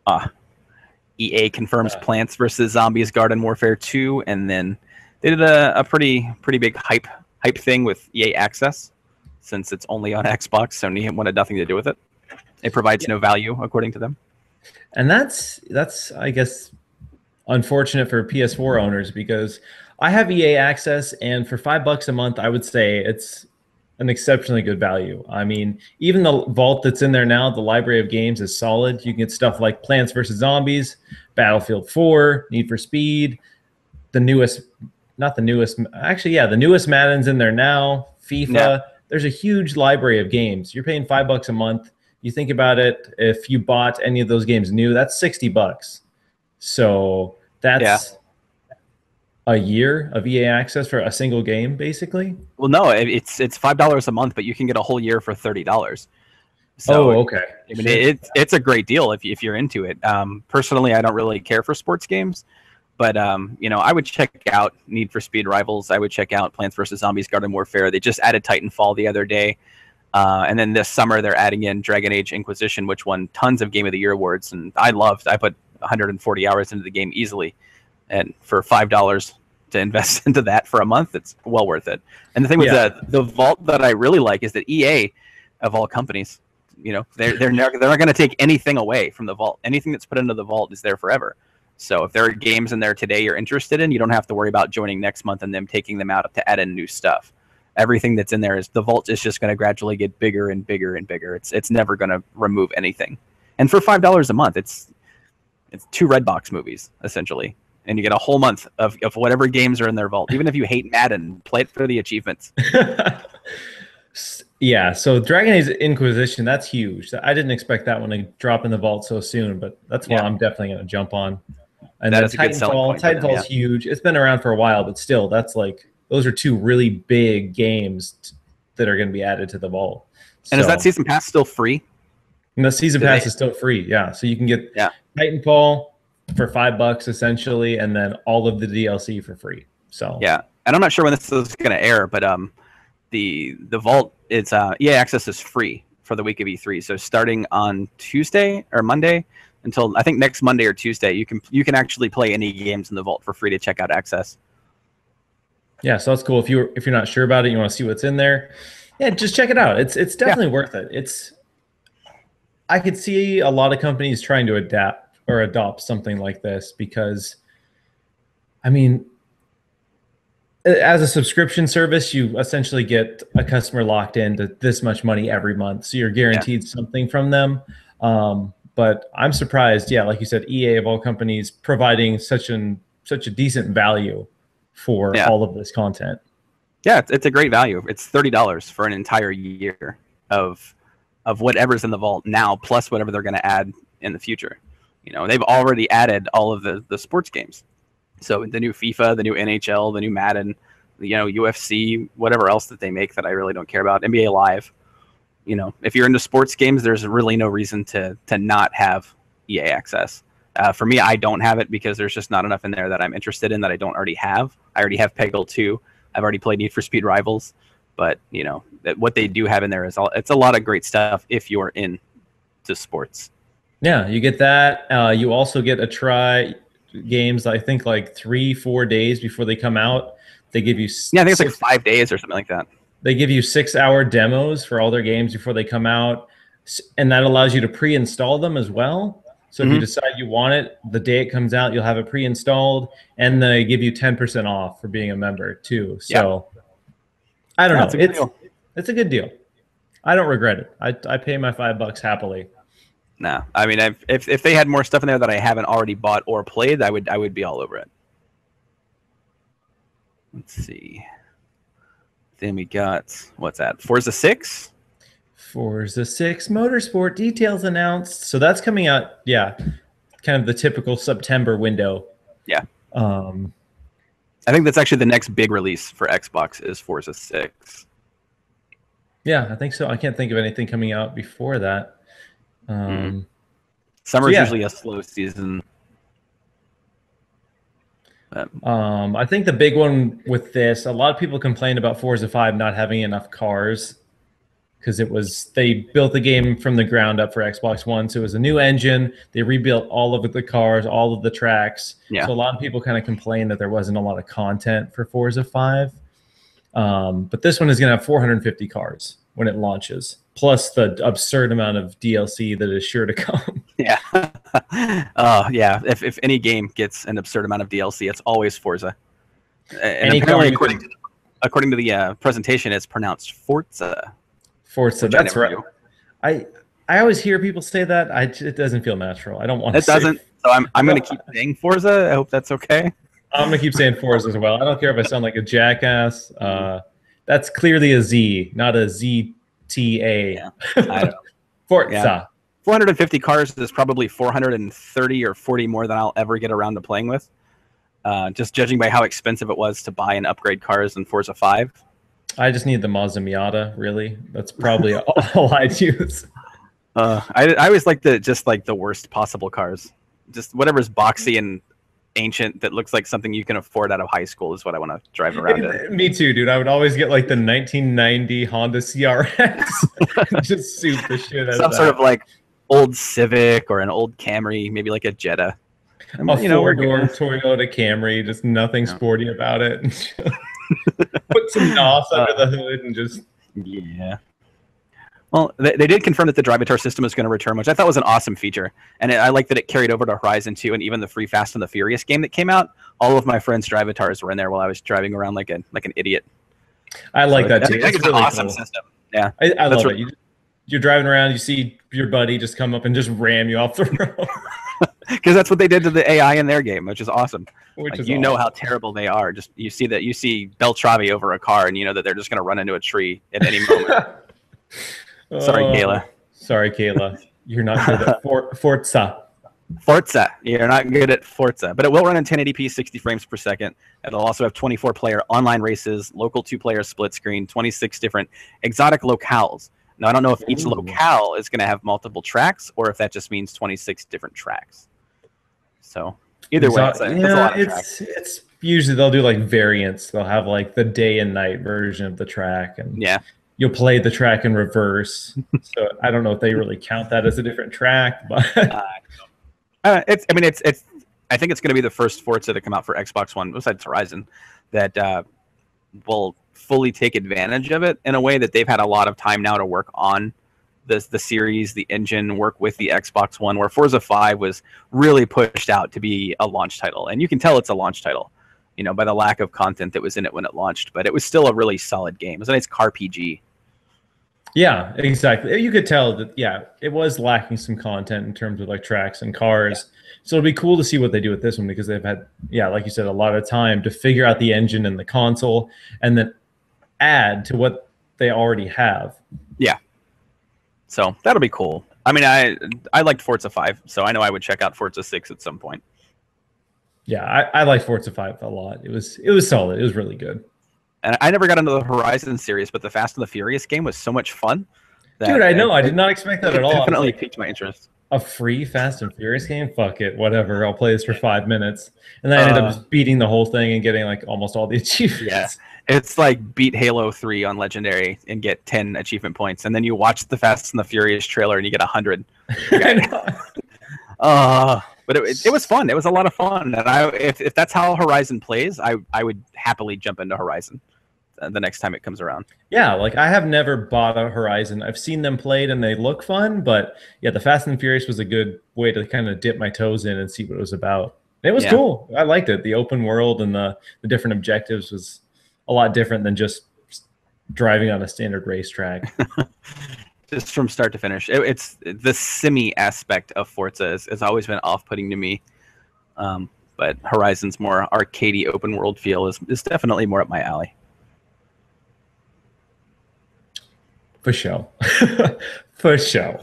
Uh, EA confirms Plants vs Zombies Garden Warfare 2, and then they did a pretty big hype thing with EA Access, since it's only on Xbox. Sony wanted nothing to do with it. It provides no value, according to them. And that's I guess unfortunate for PS4 owners, because I have EA Access, and for $5 a month, I would say it's an exceptionally good value. I mean, even the vault that's in there now, the library of games, is solid. You can get stuff like Plants vs. Zombies, Battlefield 4, Need for Speed, the newest, not the newest, actually, yeah, the newest Madden's in there now, FIFA. Yeah. There's a huge library of games. You're paying $5 a month. You think about it, if you bought any of those games new, that's $60. So that's a year of EA Access for a single game, basically. Well, no, it's $5 a month, but you can get a whole year for $30. So, okay. I mean, it's a great deal if you're into it. Personally, I don't really care for sports games, but you know, I would check out Need for Speed Rivals. I would check out Plants vs. Zombies Garden Warfare. They just added Titanfall the other day. And then this summer they're adding in Dragon Age Inquisition, which won tons of Game of the Year awards, and I put 140 hours into the game easily, and for $5 to invest into that for a month, it's well worth it. And the thing with the vault that I really like is that EA, of all companies, you know, they're not going to take anything away from the vault. Anything that's put into the vault is there forever. So if there are games in there today you're interested in, you don't have to worry about joining next month and them taking them out to add in new stuff. Everything that's in there is the vault is just going to gradually get bigger and bigger and bigger. It's never going to remove anything. And for $5 a month, it's 2 Redbox movies essentially, and you get a whole month of whatever games are in their vault. Even if you hate Madden, play it for the achievements. Yeah. So Dragon Age Inquisition, that's huge. I didn't expect that one to drop in the vault so soon, but that's what I'm definitely going to jump on. And then Titanfall's huge. It's been around for a while, but still, that's like, those are 2 really big games that are going to be added to the vault. And is that season pass still free? And the season pass is still free, yeah. So you can get Titanfall for $5 essentially, and then all of the DLC for free. So yeah, and I'm not sure when this is going to air, but the vault, it's EA Access is free for the week of E3. So starting on Tuesday or Monday until I think next Monday or Tuesday, you can actually play any games in the vault for free to check out Access. Yeah, so that's cool. If you're not sure about it, you want to see what's in there, yeah, just check it out. It's definitely worth it. I could see a lot of companies trying to adapt or adopt something like this, because, I mean, as a subscription service, you essentially get a customer locked into this much money every month, so you're guaranteed something from them. But I'm surprised, like you said, EA of all companies providing such a decent value for all of this content. Yeah, it's a great value. It's $30 for an entire year of whatever's in the vault now, plus whatever they're going to add in the future. You know, they've already added all of the sports games. So the new FIFA, the new NHL, the new Madden, you know, UFC, whatever else that they make that I really don't care about, NBA Live. You know, if you're into sports games, there's really no reason to not have EA Access. For me, I don't have it because there's just not enough in there that I'm interested in that I don't already have. I already have Peggle 2. I've already played Need for Speed Rivals. But, you know, what they do have in there is it's a lot of great stuff if you're into sports. Yeah, you get that. You also get to try games, I think, like 3-4 days before they come out. They give you... Yeah, I think it's like 5 days or something like that. They give you 6-hour demos for all their games before they come out. And that allows you to pre-install them as well. So if you decide you want it, the day it comes out, you'll have it pre-installed, and they give you 10% off for being a member too. So I don't know. It's a good deal. I don't regret it. I pay my $5 happily. Nah, I mean, if they had more stuff in there that I haven't already bought or played, I would be all over it. Let's see. Then we got, what's that? Forza 6? Forza 6 Motorsport details announced. So that's coming out, kind of the typical September window. Yeah. I think that's actually the next big release for Xbox is Forza 6. Yeah, I think so. I can't think of anything coming out before that. Summer's usually a slow season. I think the big one with this, a lot of people complained about Forza 5 not having enough cars. because they built the game from the ground up for Xbox One, so it was a new engine. They rebuilt all of the cars, all of the tracks. Yeah. So a lot of people kind of complained that there wasn't a lot of content for Forza 5. But this one is going to have 450 cars when it launches, plus the absurd amount of DLC that is sure to come. Yeah. Yeah. If any game gets an absurd amount of DLC, it's always Forza. And apparently, according to the presentation, it's pronounced Forza. Forza, that's right. I always hear people say that. It doesn't feel natural. I don't want to. It doesn't. So I'm going to keep saying Forza. I hope that's okay. I'm going to keep saying Forza as well. I don't care if I sound like a jackass. That's clearly a Z, not a ZTA. Yeah, I know. Forza. Yeah. 450 cars is probably 430 or 40 more than I'll ever get around to playing with. Just judging by how expensive it was to buy and upgrade cars in Forza 5. I just need the Mazda Miata, really. That's probably all I'd use. I always like the worst possible cars. Just whatever's boxy and ancient that looks like something you can afford out of high school is what I want to drive around in. Me too, dude. I would always get like the 1990 Honda CRX. Just suit the shit out of that. Some sort of like old Civic or an old Camry, maybe like a Jetta. A four-door Toyota Camry, just nothing sporty about it. Put some NOS under the hood and just... Yeah. Well, they did confirm that the Drivatar system is going to return, which I thought was an awesome feature. And I like that it carried over to Horizon 2 and even the free Fast and the Furious game that came out. All of my friends' Drivatars were in there while I was driving around like an idiot. I like that too. I think it's an awesome system. Yeah. I love it. You're driving around, you see your buddy just come up and just ram you off the road. Because that's what they did to the AI in their game, which is awesome. You know how terrible they are. Just you see Beltravi over a car, and you know that they're just going to run into a tree at any moment. Sorry, Kayla. Sorry, Kayla. You're not good at Forza. Forza. You're not good at Forza, but it will run in 1080p, 60 frames per second. It'll also have 24-player online races, local 2-player split screen, 26 different exotic locales. Now, I don't know if each locale is going to have multiple tracks or if that just means 26 different tracks. So either way, it's a lot of tracks. It's usually they'll do like variants. They'll have like the day and night version of the track, and you'll play the track in reverse. So I don't know if they really count that as a different track, but I think it's going to be the first Forza to come out for Xbox One besides Horizon that will fully take advantage of it in a way that they've had a lot of time now to work on the series, the engine, work with the Xbox One, where Forza 5 was really pushed out to be a launch title. And you can tell it's a launch title, you know, by the lack of content that was in it when it launched, but it was still a really solid game. It was a nice car PG. Yeah, exactly. You could tell that, it was lacking some content in terms of like tracks and cars. Yeah. So it'll be cool to see what they do with this one because they've had, like you said, a lot of time to figure out the engine and the console and then add to what they already have. Yeah. So that'll be cool. I mean, I liked Forza 5, so I know I would check out Forza 6 at some point. Yeah, I like Forza 5 a lot. It was solid. It was really good. And I never got into the Horizon series, but the Fast and the Furious game was so much fun. Dude, I know. I did not expect that at all. Definitely piqued my interest. A free Fast and Furious game? Fuck it. Whatever. I'll play this for 5 minutes. And then I ended up just beating the whole thing and getting like almost all the achievements. Yeah. It's like beat Halo 3 on Legendary and get 10 achievement points. And then you watch the Fast and the Furious trailer and you get 100. But it was fun. It was a lot of fun. And if that's how Horizon plays, I would happily jump into Horizon the next time it comes around. Yeah, like I have never bought a Horizon. I've seen them played and they look fun, but the Fast and Furious was a good way to kind of dip my toes in and see what it was about. And it was cool. I liked it. The open world and the different objectives was a lot different than just driving on a standard racetrack. Just from start to finish. It's the simmy aspect of Forza has always been off-putting to me. But Horizon's more arcadey open world feel is definitely more up my alley. For sure. For sure.